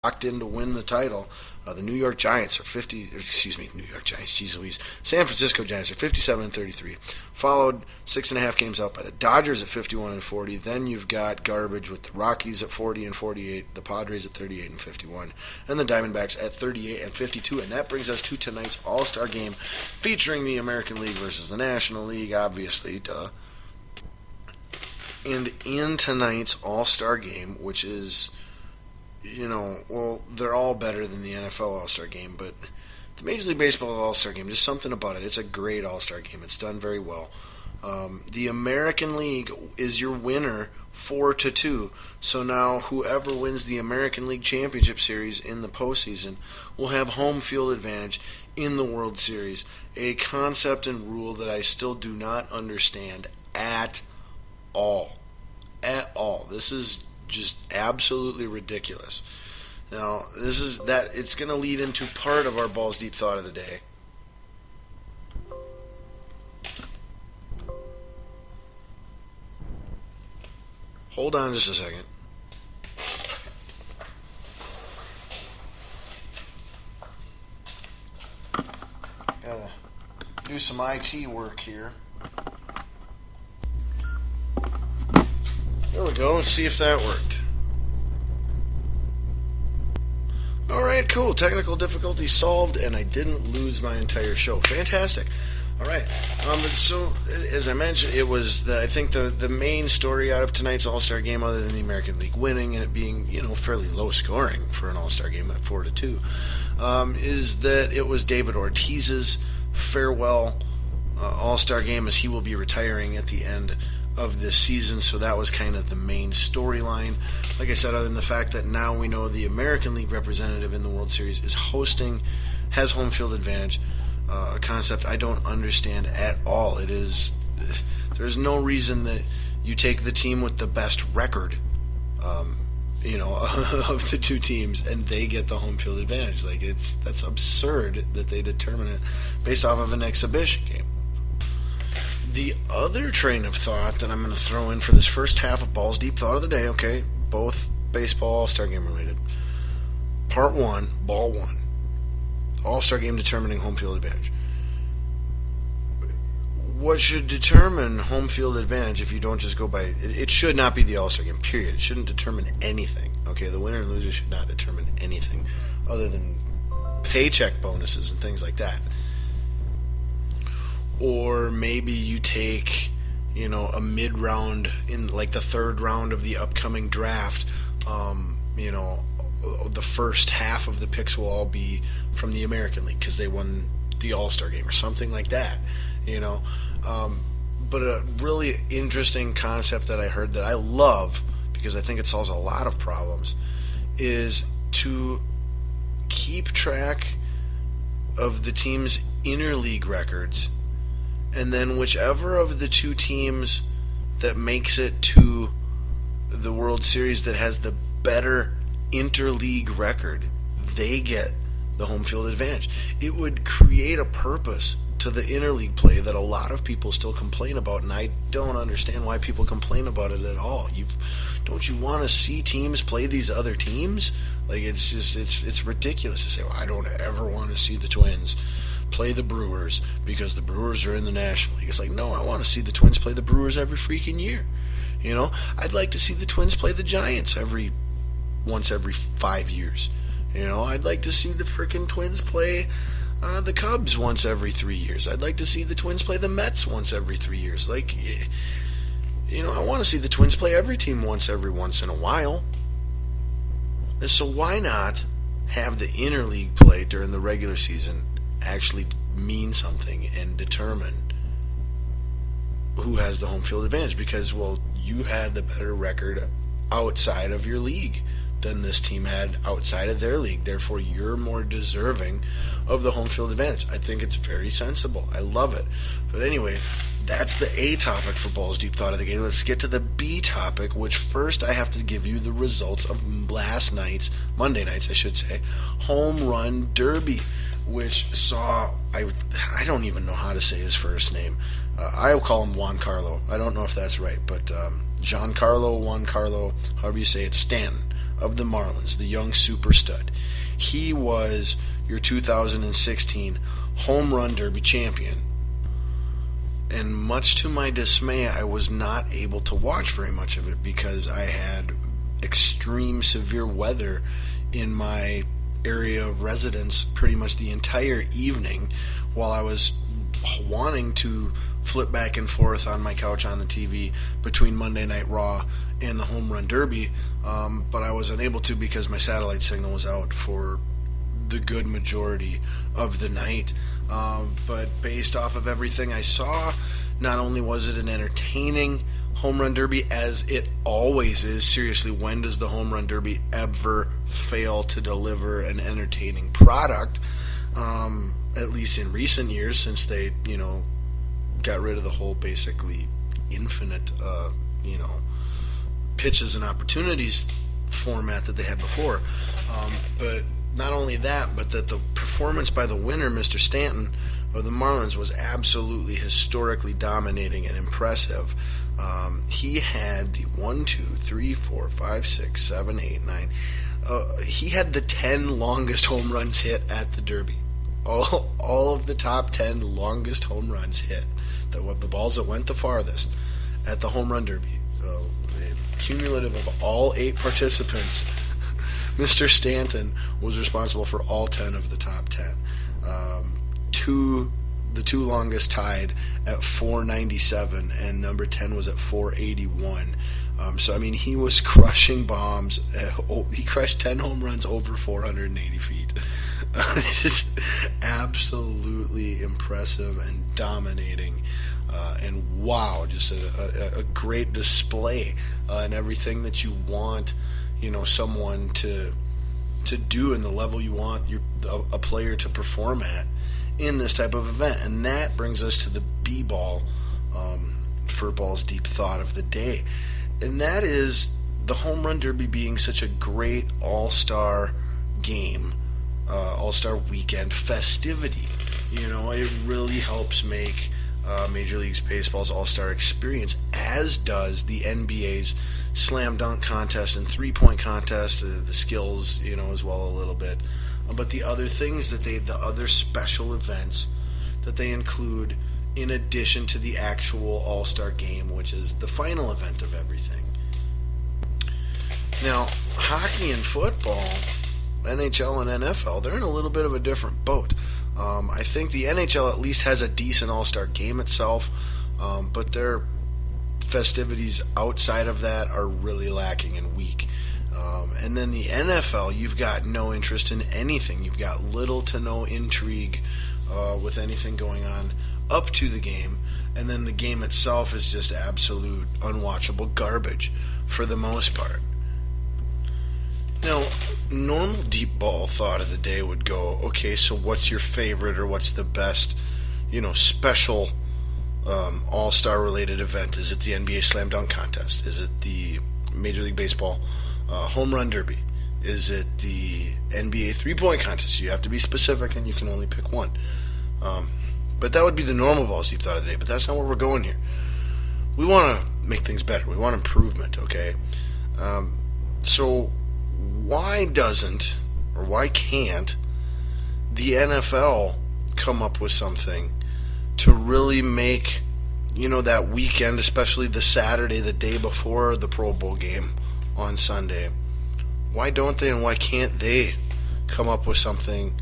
locked in to win the title. The New York Giants are New York Giants, geez Louise. San Francisco Giants are 57-33, followed 6.5 games out by the Dodgers at 51-40. Then you've got garbage with the Rockies at 40-48, the Padres at 38-51, and the Diamondbacks at 38-52. And that brings us to tonight's All-Star Game, featuring the American League versus the National League, obviously, duh. And in tonight's All-Star Game, which is, they're all better than the NFL All-Star Game, but the Major League Baseball All-Star Game, just something about it. It's a great All-Star Game. It's done very well. The American League is your winner 4-2. So now whoever wins the American League Championship Series in the postseason will have home field advantage in the World Series. A concept and rule that I still do not understand at all. At all. This is just absolutely ridiculous. Now, it's going to lead into part of our Balls Deep Thought of the day. Hold on just a second. Gotta do some IT work here. There we go. Let's see if that worked. Alright, cool. Technical difficulty solved, and I didn't lose my entire show. Fantastic. Alright. So, as I mentioned, it was, I think, the main story out of tonight's All-Star Game, other than the American League winning and it being, fairly low scoring for an All-Star Game at 4-2, is that it was David Ortiz's farewell All-Star Game, as he will be retiring at the end of this season. So that was kind of the main storyline. Like I said, other than the fact that now we know the American League representative in the World Series is has home field advantage, a concept I don't understand at all. There's no reason that you take the team with the best record, of the two teams, and they get the home field advantage. That's absurd that they determine it based off of an exhibition game. The other train of thought that I'm going to throw in for this first half of Balls Deep Thought of the day, okay, both baseball All-Star Game related. Part 1, Ball 1. All-Star Game determining home field advantage. What should determine home field advantage, if you don't just go by... It should not be the All-Star Game, period. It shouldn't determine anything, okay? The winner and loser should not determine anything other than paycheck bonuses and things like that. Or maybe you take, a mid-round in like the third round of the upcoming draft. The first half of the picks will all be from the American League because they won the All-Star Game or something like that. But a really interesting concept that I heard that I love, because I think it solves a lot of problems, is to keep track of the team's interleague records, and then whichever of the two teams that makes it to the World Series that has the better interleague record, they get the home field advantage. It would create a purpose to the interleague play that a lot of people still complain about, and I don't understand why people complain about it at all. Don't you want to see teams play these other teams? It's ridiculous to say, well, I don't ever want to see the Twins play the Brewers because the Brewers are in the National League. It's like, no, I want to see the Twins play the Brewers every freaking year. I'd like to see the Twins play the Giants once every 5 years. I'd like to see the freaking Twins play the Cubs once every 3 years. I'd like to see the Twins play the Mets once every 3 years. I want to see the Twins play every team once in a while. And so why not have the interleague play during the regular season actually mean something and determine who has the home field advantage? Because, well, you had the better record outside of your league than this team had outside of their league. Therefore, you're more deserving of the home field advantage. I think it's very sensible. I love it. But anyway, that's the A topic for Balls Deep Thought of the Game. Let's get to the B topic, which first I have to give you the results of Monday night's, home run derby, which saw, I don't even know how to say his first name. I'll call him Juan Carlo. I don't know if that's right, but Giancarlo, Juan Carlo, however you say it, Stanton. of the Marlins, the young super stud. He was your 2016 Home Run Derby champion. And much to my dismay, I was not able to watch very much of it because I had extreme severe weather in my area of residence pretty much the entire evening while I was wanting to flip back and forth on my couch on the TV between Monday Night Raw and the Home Run Derby, but I was unable to because my satellite signal was out for the good majority of the night. But based off of everything I saw, not only was it an entertaining Home Run Derby, as it always is. Seriously, when does the Home Run Derby ever fail to deliver an entertaining product? At least in recent years, since they, got rid of the whole basically infinite, pitches and opportunities format that they had before. But not only that, but that the performance by the winner, Mr. Stanton of the Marlins, was absolutely historically dominating and impressive. He had the 1, 2, 3, 4, 5, 6, 7, 8, 9. He had the 10 longest home runs hit at the Derby. All of the top 10 longest home runs hit, the balls that went the farthest at the Home Run Derby. Cumulative of all 8 participants, Mr. Stanton was responsible for all 10 of the top 10. The two longest tied at 497, and number 10 was at 481. So, he was crushing bombs. He crushed 10 home runs over 480 feet. Just absolutely impressive and dominating. And wow, just a great display and everything that you want, someone to do in the level you want a player to perform at in this type of event. And that brings us to the B-ball for Balls Deep thought of the day. And that is the Home Run Derby being such a great all-star game, all-star weekend festivity. It really helps make Major League Baseball's all-star experience, as does the NBA's slam dunk contest and three-point contest, the skills, as well a little bit. But the other things the other special events that they include in addition to the actual all-star game, which is the final event of everything. Now, hockey and football, NHL and NFL, they're in a little bit of a different boat. I think the NHL at least has a decent all-star game itself, but their festivities outside of that are really lacking and weak. And then the NFL, you've got no interest in anything. You've got little to no intrigue with anything going on up to the game, and then the game itself is just absolute unwatchable garbage for the most part. Now, normal deep ball thought of the day would go, okay, so what's your favorite or what's the best, special all-star related event? Is it the NBA Slam Dunk Contest? Is it the Major League Baseball Home Run Derby? Is it the NBA three-point contest? You have to be specific and you can only pick one. But that would be the normal Balls Deep thought of the day, but that's not where we're going here. We want to make things better. We want improvement, okay? So why doesn't, or why can't, the NFL come up with something to really make, that weekend, especially the Saturday, the day before the Pro Bowl game on Sunday, why don't they and why can't they come up with something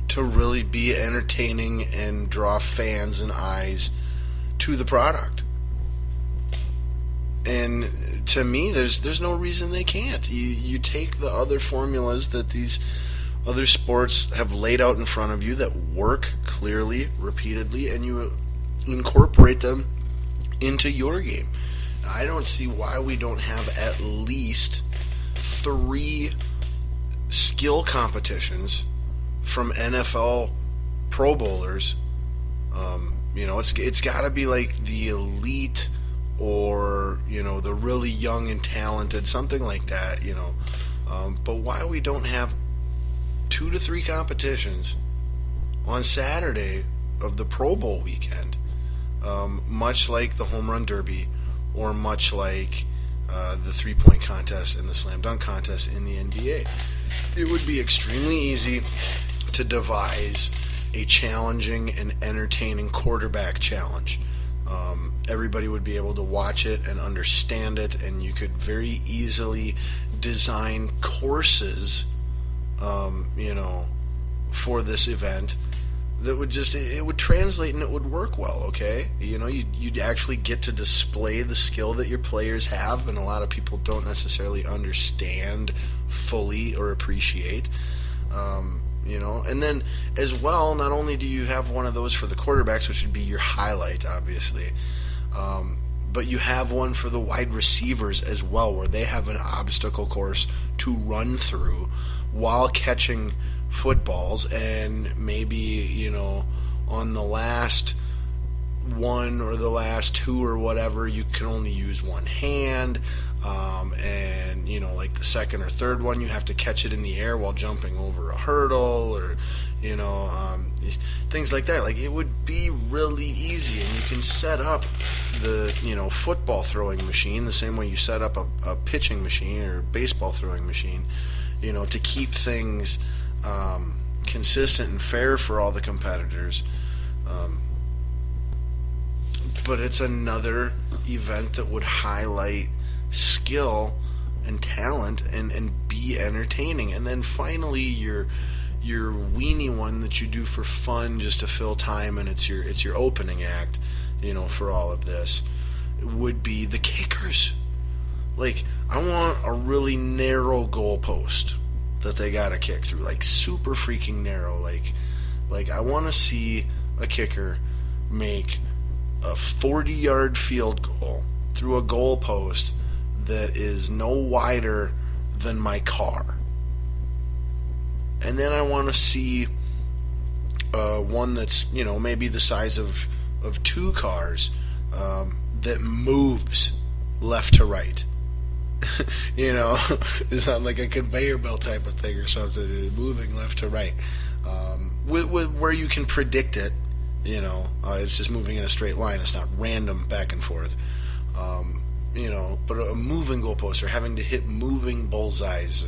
to really be entertaining and draw fans and eyes to the product? And to me, there's no reason they can't. You take the other formulas that these other sports have laid out in front of you that work clearly, repeatedly, and you incorporate them into your game. I don't see why we don't have at least 3 skill competitions from NFL Pro Bowlers. It's got to be like the elite or, the really young and talented, something like that, But why we don't have 2 to 3 competitions on Saturday of the Pro Bowl weekend, much like the Home Run Derby or much like the three-point contest and the slam dunk contest in the NBA. It would be extremely easy to devise a challenging and entertaining quarterback challenge. Everybody would be able to watch it and understand it, and you could very easily design courses, for this event that would it would translate and it would work well, okay? You'd actually get to display the skill that your players have, and a lot of people don't necessarily understand fully or appreciate. And then as well, not only do you have one of those for the quarterbacks, which would be your highlight, obviously, but you have one for the wide receivers as well, where they have an obstacle course to run through while catching footballs, and maybe, on the last one or the last two or whatever, you can only use one hand, and like the second or third one, you have to catch it in the air while jumping over a hurdle, or things like that. Like, it would be really easy, and you can set up the football throwing machine the same way you set up a pitching machine or baseball throwing machine, to keep things consistent and fair for all the competitors. But it's another event that would highlight skill and talent and be entertaining. And then finally, your weenie one that you do for fun just to fill time, and it's your opening act, for all of this, would be the kickers. Like, I want a really narrow goalpost that they gotta kick through, like super freaking narrow. Like I want to see a kicker make a 40-yard field goal through a goalpost that is no wider than my car. And then I want to see one that's, maybe the size of two cars, that moves left to right. It's not like a conveyor belt type of thing or something, moving left to right, with where you can predict it. It's just moving in a straight line. It's not random back and forth. But a moving goalpost, or having to hit moving bullseyes,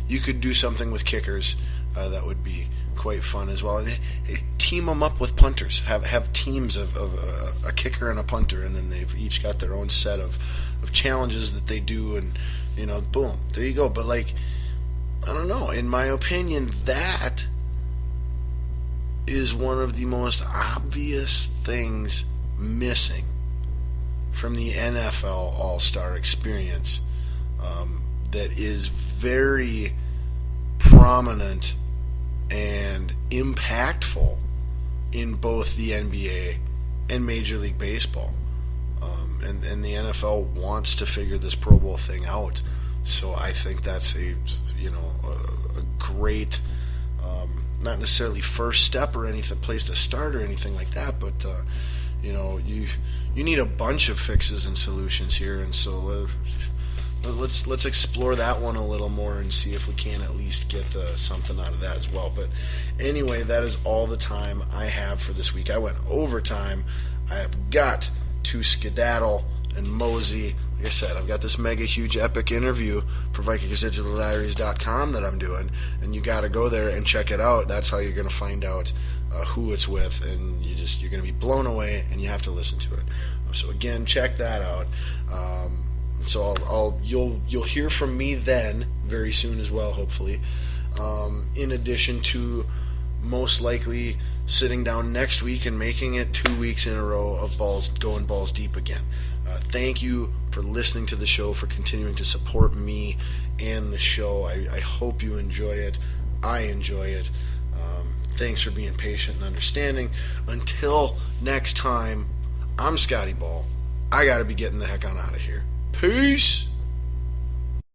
you could do something with kickers that would be quite fun as well. And team them up with punters. Have teams of a kicker and a punter, and then they've each got their own set of challenges that they do, and boom, there you go. But I don't know, in my opinion, that is one of the most obvious things missing from the NFL All-Star experience, that is very prominent and impactful in both the NBA and Major League Baseball. And the NFL wants to figure this Pro Bowl thing out, so I think that's a great, not necessarily first step or anything, place to start or anything like that, but you need a bunch of fixes and solutions here, and so let's explore that one a little more and see if we can at least get something out of that as well. But anyway, that is all the time I have for this week. I went overtime. I have got to skedaddle and mosey. Like I said, I've got this mega huge epic interview for VikingsDigitalDiaries.com that I'm doing, and you got to go there and check it out. That's how you're going to find out who it's with, and you're going to be blown away, and you have to listen to it. So again, check that out. So you'll hear from me then very soon as well, hopefully. In addition to most likely sitting down next week and making it 2 weeks in a row of going balls deep again. Thank you for listening to the show, for continuing to support me and the show. I hope you enjoy it. I enjoy it. Thanks for being patient and understanding. Until next time, I'm Scotty Ball. I got to be getting the heck on out of here. Peace!